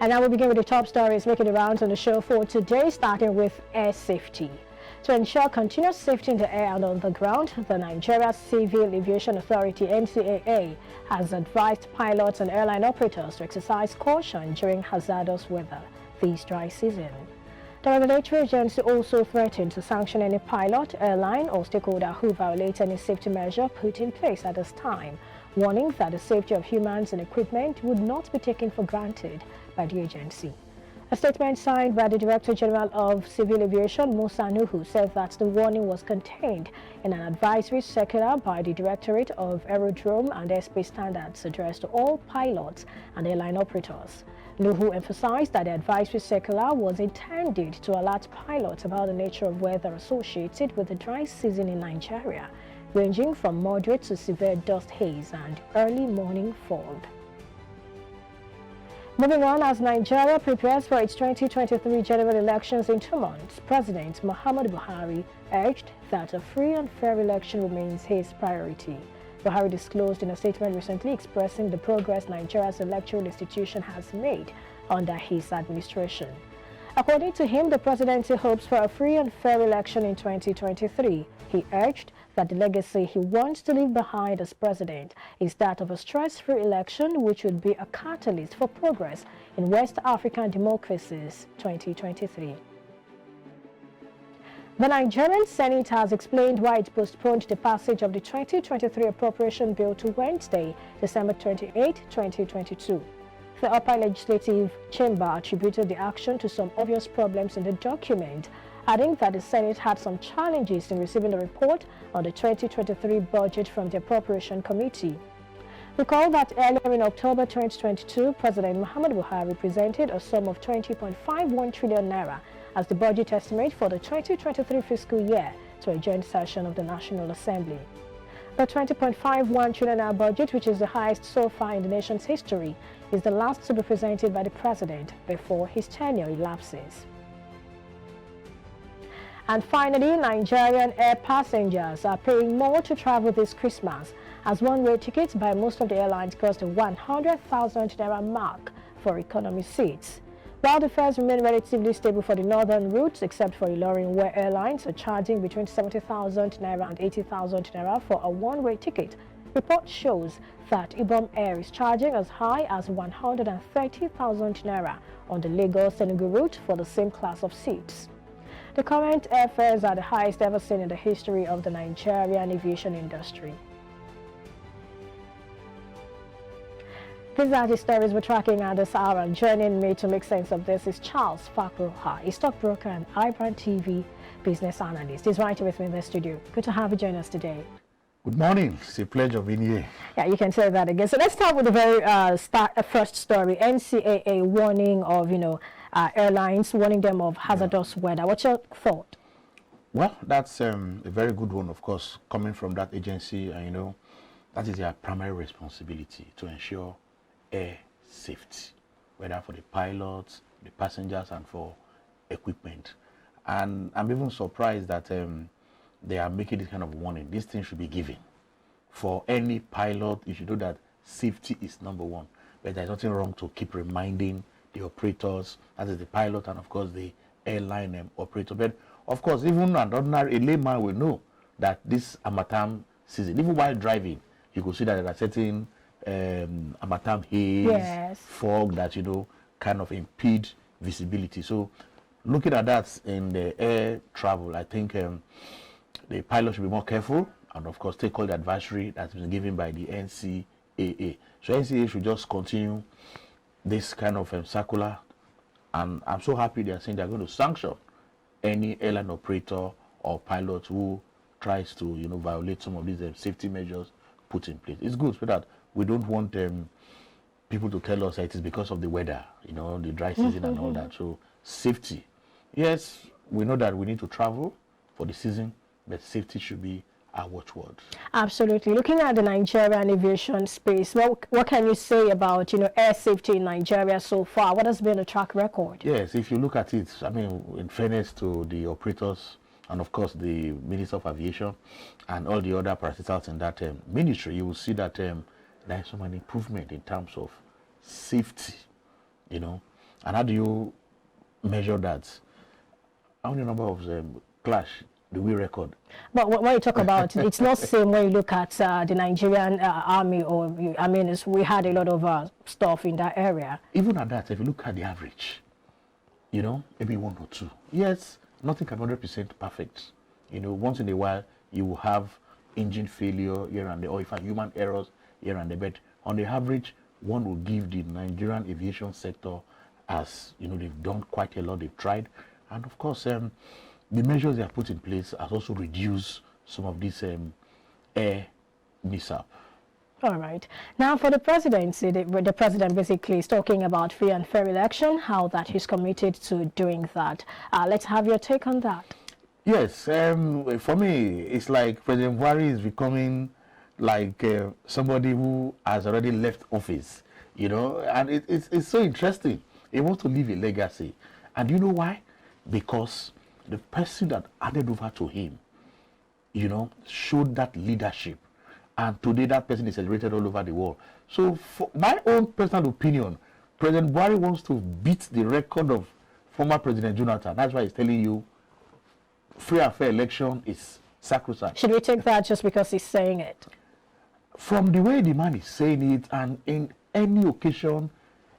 And now we begin with the top stories making the rounds on the show for today, starting with air safety. To ensure continuous safety in the air and on the ground, the Nigeria Civil Aviation Authority (Ncaa) has advised pilots and airline operators to exercise caution during hazardous weather this dry season. The regulatory agency also threatened to sanction any pilot, airline, or stakeholder who violates any safety measure put in place at this time, warning that the safety of humans and equipment would not be taken for granted by the agency. A statement signed by the Director General of Civil Aviation, Musa Nuhu, said that the warning was contained in an advisory circular by the Directorate of Aerodrome and Airspace Standards addressed to all pilots and airline operators. Nuhu emphasized that the advisory circular was intended to alert pilots about the nature of weather associated with the dry season in Nigeria, ranging from moderate to severe dust haze and early morning fog. Moving on, as Nigeria prepares for its 2023 general elections in 2 months, President Muhammadu Buhari urged that a free and fair election remains his priority. Buhari disclosed in a statement recently expressing the progress Nigeria's electoral institution has made under his administration. According to him, the presidency hopes for a free and fair election in 2023. He urged that the legacy he wants to leave behind as president is that of a stress-free election, which would be a catalyst for progress in West African democracies 2023. The Nigerian Senate has explained why it postponed the passage of the 2023 appropriation bill to Wednesday, December 28, 2022. The upper legislative chamber attributed the action to some obvious problems in the document, adding that the Senate had some challenges in receiving the report on the 2023 budget from the Appropriation Committee. Recall that earlier in October 2022, President Muhammadu Buhari presented a sum of 20.51 trillion naira as the budget estimate for the 2023 fiscal year to a joint session of the National Assembly. The 20.51 trillion naira budget, which is the highest so far in the nation's history, is the last to be presented by the president before his tenure elapses. And finally, Nigerian air passengers are paying more to travel this Christmas, as one-way tickets by most of the airlines cost the 100,000 naira mark for economy seats. While the fares remain relatively stable for the northern routes, except for Ilorin, where airlines are charging between 70,000 naira and 80,000 naira for a one-way ticket, report shows that Ibom Air is charging as high as 130,000 naira on the Lagos-Enugu route for the same class of seats. The current airfares are the highest ever seen in the history of the Nigerian aviation industry. These are the stories we're tracking at this hour, and joining me to make sense of this is Charles Fakroha, a stockbroker and iBrandTV business analyst. He's right here with me in the studio. Good to have you join us today. Good morning. It's a pleasure being here. Yeah, you can say that again. So let's start with the very first story. Ncaa warning of, airlines, warning them of hazardous weather. What's your thought? Well, that's a very good one, of course, coming from that agency. That is their primary responsibility to ensure air safety, whether for the pilots, the passengers, and for equipment. And I'm even surprised that they are making this kind of warning. This thing should be given. For any pilot, you should know that safety is number one. But there's nothing wrong to keep reminding the operators, that is the pilot and of course the airline operator. But of course, even an ordinary layman will know that this harmattan season, even while driving, you could see that there are certain harmattan haze, fog that kind of impede visibility. So looking at that in the air travel, I think the pilot should be more careful and of course take all the advisory that's been given by the Ncaa. So Ncaa should just continue this kind of circular, and I'm so happy they are saying they're going to sanction any airline operator or pilot who tries to violate some of these safety measures put in place. It's good so that we don't want people to tell us that it is because of the weather, the dry season and all that. So safety, yes, we know that we need to travel for the season, but safety should be our watchword. Absolutely. Looking at the Nigerian aviation space, what can you say about air safety in Nigeria so far? What has been the track record? Yes, if you look at it, in fairness to the operators and of course the Minister of Aviation and all the other parasites in that ministry, you will see that there is so much improvement in terms of safety. And how do you measure that? How many number of clash do we record? But when you talk about it's not the same when you look at the Nigerian army, or we had a lot of stuff in that area. Even at that, if you look at the average, maybe 1 or 2. Yes, nothing can 100% perfect. Once in a while you will have engine failure here and there, or if human errors here and there. But on the average, one will give the Nigerian aviation sector, as they've done quite a lot. They've tried, and of course, the measures they have put in place has also reduced some of this air mishap. All right. Now, for the presidency, the president basically is talking about free and fair election, how that he's committed to doing that. Let's have your take on that. Yes, for me, it's like President Buhari is becoming like somebody who has already left office, and it's so interesting. He wants to leave a legacy. And you know why? Because the person that handed over to him, showed that leadership. And today that person is celebrated all over the world. So for my own personal opinion, President Buhari wants to beat the record of former President Jonathan. That's why he's telling you free and fair election is sacrosanct. Should we take that just because he's saying it? From the way the man is saying it, and in any occasion,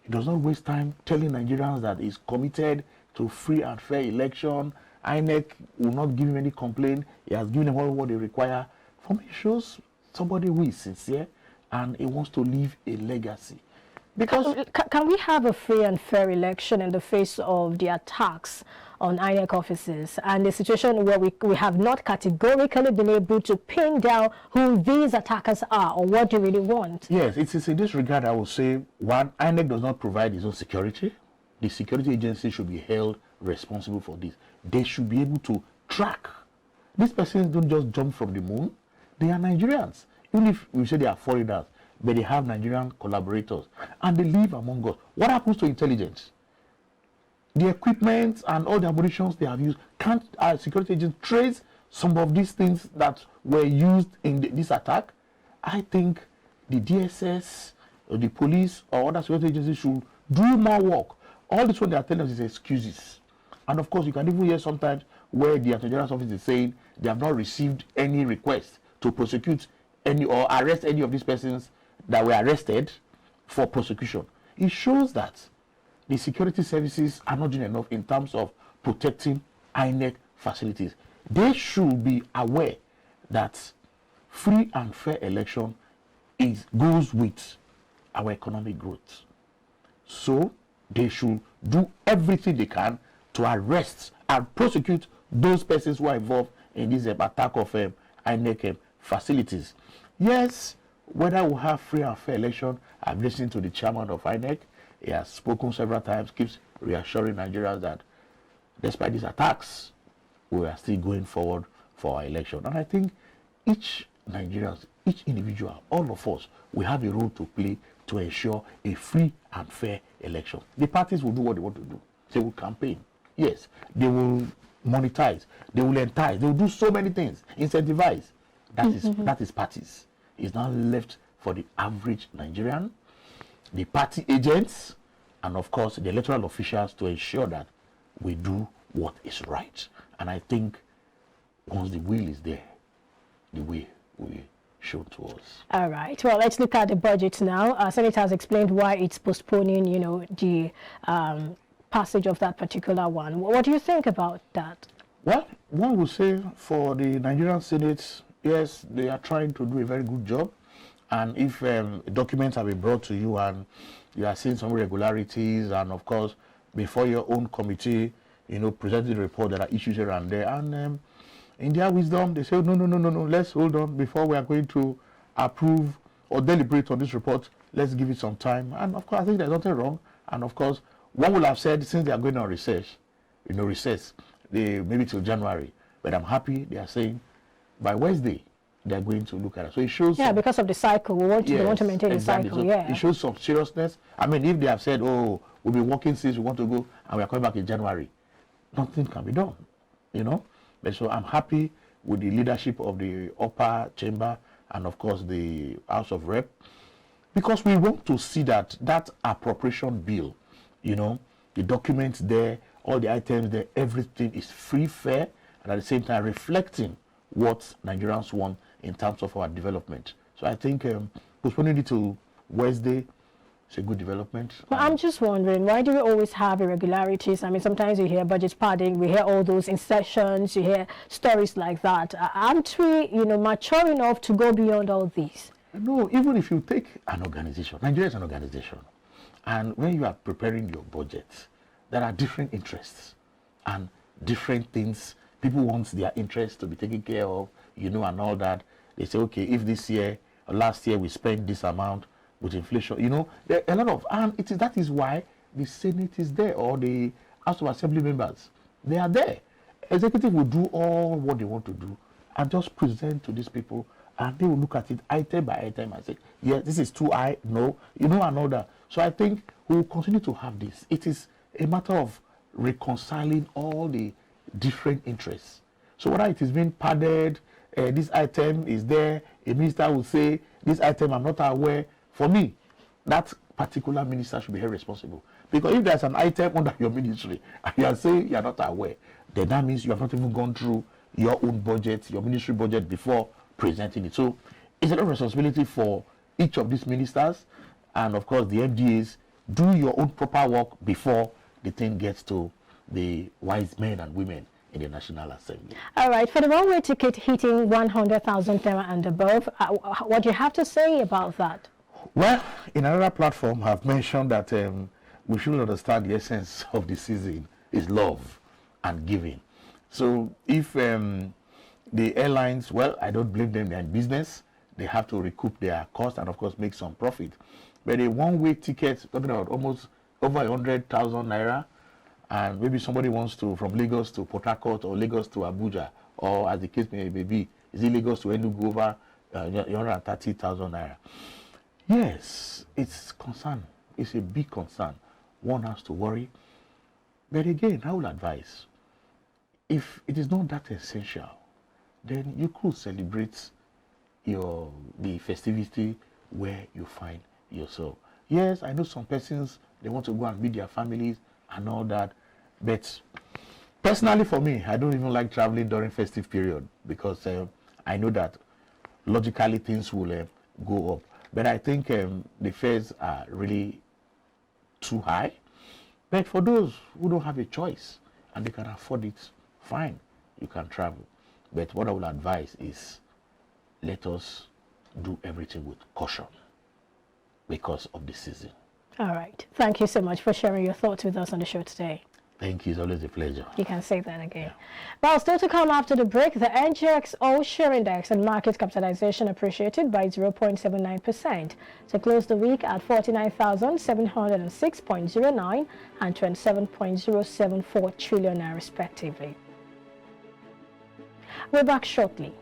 he does not waste time telling Nigerians that he's committed to free and fair election. INEC will not give him any complaint. He has given them all what they require. For me, it shows somebody who is sincere and he wants to leave a legacy. Because can we have a free and fair election in the face of the attacks on INEC offices and the situation where we have not categorically been able to pin down who these attackers are or what they really want? Yes, it's in this regard I will say, one, INEC does not provide its own security. The security agency should be held responsible for this. They should be able to track. These persons don't just jump from the moon. They are Nigerians. Even if we say they are foreigners, but they have Nigerian collaborators and they live among us. What happens to intelligence? The equipment and all the ammunitions they have used, can't our security agents trace some of these things that were used in this attack? I think the DSS or the police or other security agencies should do more work. All this one they are telling us is excuses. And of course, you can even hear sometimes where the Attorney General's office is saying they have not received any request to prosecute any or arrest any of these persons that were arrested for prosecution. It shows that the security services are not doing enough in terms of protecting INEC facilities. They should be aware that free and fair election goes with our economic growth. So they should do everything they can to arrest and prosecute those persons who are involved in this attack of INEC facilities. Yes, whether we have free and fair election, I've listened to the chairman of INEC. He has spoken several times, keeps reassuring Nigerians that despite these attacks, we are still going forward for our election. And I think each Nigerian, each individual, all of us, we have a role to play to ensure a free and fair election. The parties will do what they want to do. They will campaign. Yes, they will monetize. They will entice. They will do so many things. Incentivize. That is parties. It's now left for the average Nigerian, the party agents, and of course the electoral officials to ensure that we do what is right. And I think once the will is there, the way will be shown to us. All right. Well, let's look at the budget now. Senate has explained why it's postponing, the passage of that particular one. What do you think about that? Well, one would say for the Nigerian Senate, yes, they are trying to do a very good job. And if documents have been brought to you and you are seeing some irregularities, and of course, before your own committee, presented the report, there are issues here and there. And in their wisdom, they say, no, let's hold on before we are going to approve or deliberate on this report. Let's give it some time. And of course, I think there's nothing wrong. And of course, one will have said, since they are going on recess, maybe till January. But I'm happy they are saying by Wednesday, they're going to look at it. So it shows... Yeah, because of the cycle. They want to maintain exactly. the cycle, So it shows some seriousness. I mean, if they have said, oh, we'll be working since we want to go and we're coming back in January, nothing can be done, But so I'm happy with the leadership of the upper chamber and, of course, the House of Rep, because we want to see that appropriation bill, the documents there, all the items there, everything is free, fair, and at the same time reflecting what Nigerians want in terms of our development. So I think postponing it to Wednesday is a good development. Well, I'm just wondering, why do we always have irregularities? I mean, sometimes you hear budget padding, we hear all those insertions, you hear stories like that. Aren't we, mature enough to go beyond all these? No, even if you take an organization, Nigeria is an organization, and when you are preparing your budget, there are different interests and different things. People want their interests to be taken care of, and all that. They say, okay, if this year or last year we spent this amount with inflation, there are a lot of, and that is why the Senate is there, or the House of Assembly members, they are there. Executive will do all what they want to do and just present to these people, and they will look at it item by item and say, yeah, this is too high, no, and all that. So I think we will continue to have this. It is a matter of reconciling all the different interests. So whether it is being padded, this item is there, a minister will say, this item I'm not aware. For me, that particular minister should be held responsible. Because if there's an item under your ministry and you are saying you are not aware, then that means you have not even gone through your own budget, your ministry budget, before presenting it. So it's a lot of responsibility for each of these ministers, and of course the MDAs. Do your own proper work before the thing gets to the wise men and women in the National Assembly. All right, for the one-way ticket hitting 100,000 naira and above, what do you have to say about that? Well, in another platform, I've mentioned that we should understand the essence of the season is love and giving. So if the airlines, well, I don't blame them, they're in business. They have to recoup their cost and, of course, make some profit. But a one-way ticket, talking about almost over 100,000 naira, and maybe somebody wants to, from Lagos to Port Harcourt or Lagos to Abuja, or as the case may be, is it Lagos to Enugu, over 130,000 naira. Yes, it's concern. It's a big concern. One has to worry. But again, I will advise, if it is not that essential, then you could celebrate the festivity where you find yourself. Yes, I know some persons, they want to go and meet their families and all that, but personally for me, I don't even like traveling during festive period, because I know that logically things will go up. But I think the fares are really too high. But for those who don't have a choice and they can afford it, fine, you can travel. But what I will advise is, let us do everything with caution because of the season. All right. Thank you so much for sharing your thoughts with us on the show today. Thank you. It's always a pleasure. You can say that again. Yeah. Well, still to come after the break, the Ncaa all-share index and market capitalization appreciated by 0.79% to close the week at 49,706.09 and 27.074 trillion respectively. We're back shortly.